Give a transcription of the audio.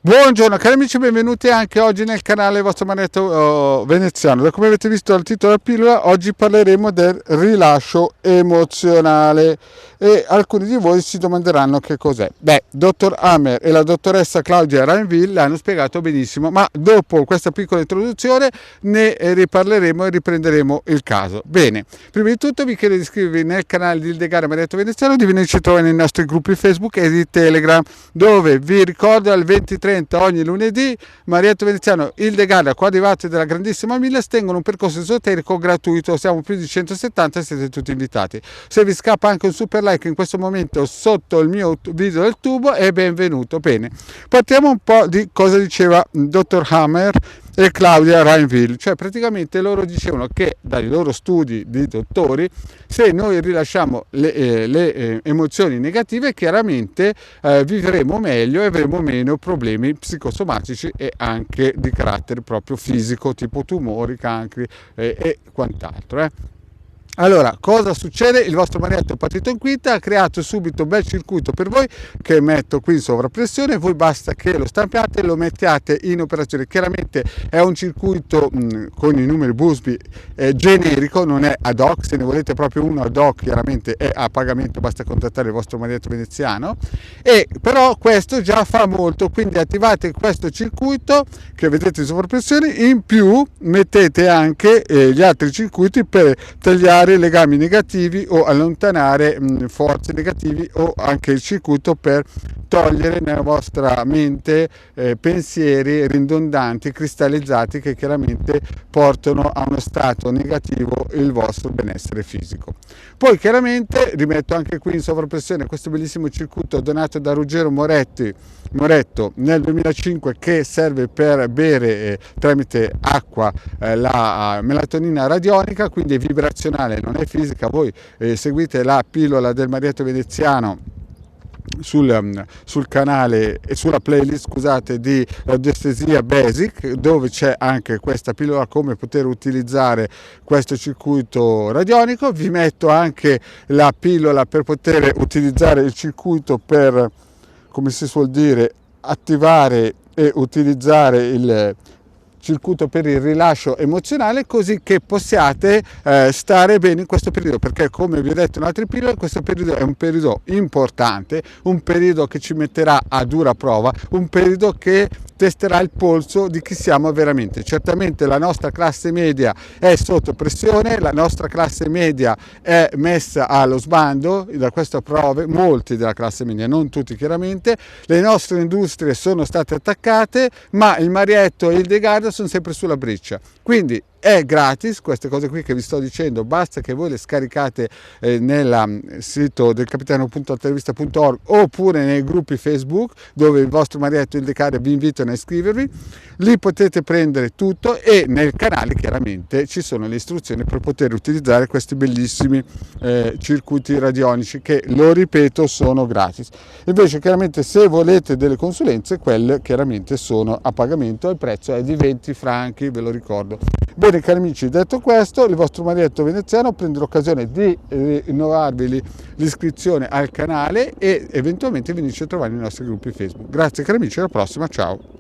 Buongiorno cari amici, benvenuti anche oggi nel canale vostro Marietto Veneziano. Da come avete visto dal titolo della pillola, oggi parleremo del rilascio emozionale e alcuni di voi si domanderanno che cos'è. Dottor Hammer e la dottoressa Claudia Rainville l'hanno spiegato benissimo, ma dopo questa piccola introduzione ne riparleremo e riprenderemo il caso. Bene, prima di tutto vi chiedo di iscrivervi nel canale di Ildegara Marietto Veneziano, di venirci a trovare nei nostri gruppi Facebook e di Telegram, dove vi ricordo al 23 ogni lunedì Marietto Veneziano, Ildegara, coadiuvati della grandissima Miles, tengono un percorso esoterico gratuito. Siamo più di 170 e siete tutti invitati. Se vi scappa anche un super like in questo momento sotto il mio video del tubo, è benvenuto. Bene, partiamo un po' di cosa diceva Dr. Hammer e Claudia Rainville, cioè praticamente loro dicevano che dai loro studi di dottori, se noi rilasciamo le emozioni negative, chiaramente vivremo meglio e avremo meno problemi psicosomatici e anche di carattere proprio fisico, tipo tumori, cancri e quant'altro. Allora, cosa succede? Il vostro Marietto è partito in quinta, ha creato subito un bel circuito per voi che metto qui in sovrappressione. Voi basta che lo stampiate e lo mettiate in operazione. Chiaramente è un circuito con i numeri Busby generico, non è ad hoc. Se ne volete proprio uno ad hoc, chiaramente è a pagamento, basta contattare il vostro Marietto Veneziano. E però questo già fa molto, quindi attivate questo circuito che vedete in sovrappressione, in più mettete anche gli altri circuiti per tagliare legami negativi o allontanare forze negativi, o anche il circuito per togliere nella vostra mente pensieri ridondanti, cristallizzati, che chiaramente portano a uno stato negativo il vostro benessere fisico. Poi chiaramente rimetto anche qui in sovrappressione questo bellissimo circuito donato da Ruggero Moretto nel 2005, che serve per bere tramite acqua la melatonina radionica, quindi è vibrazionale, non è fisica. Voi seguite la pillola del Marietto Veneziano sul canale e sulla playlist, scusate, di Radiestesia Basic, dove c'è anche questa pillola, come poter utilizzare questo circuito radionico. Vi metto anche la pillola per poter utilizzare il circuito per, come si suol dire, attivare e utilizzare il circuito per il rilascio emozionale, così che possiate stare bene in questo periodo, perché come vi ho detto in altri pillole, questo periodo è un periodo importante, un periodo che ci metterà a dura prova, un periodo che testerà il polso di chi siamo veramente. Certamente la nostra classe media è sotto pressione, la nostra classe media è messa allo sbando da queste prove, molti della classe media, non tutti chiaramente. Le nostre industrie sono state attaccate, ma il Marietto e il Ildegara sono sempre sulla breccia, quindi è gratis. Queste cose qui che vi sto dicendo, basta che voi le scaricate nel sito del capitano.altavista.org oppure nei gruppi Facebook, dove il vostro Marietto e il Ildegara vi invitano a iscrivervi. Lì potete prendere tutto, e nel canale chiaramente ci sono le istruzioni per poter utilizzare questi bellissimi circuiti radionici, che, lo ripeto, sono gratis. Invece chiaramente se volete delle consulenze, quelle chiaramente sono a pagamento, il prezzo è di 20 franchi, ve lo ricordo. Bene cari amici, detto questo, il vostro Marietto Veneziano prende l'occasione di rinnovarvi l'iscrizione al canale e eventualmente venirci a trovare nei nostri gruppi Facebook. Grazie cari amici, alla prossima, ciao!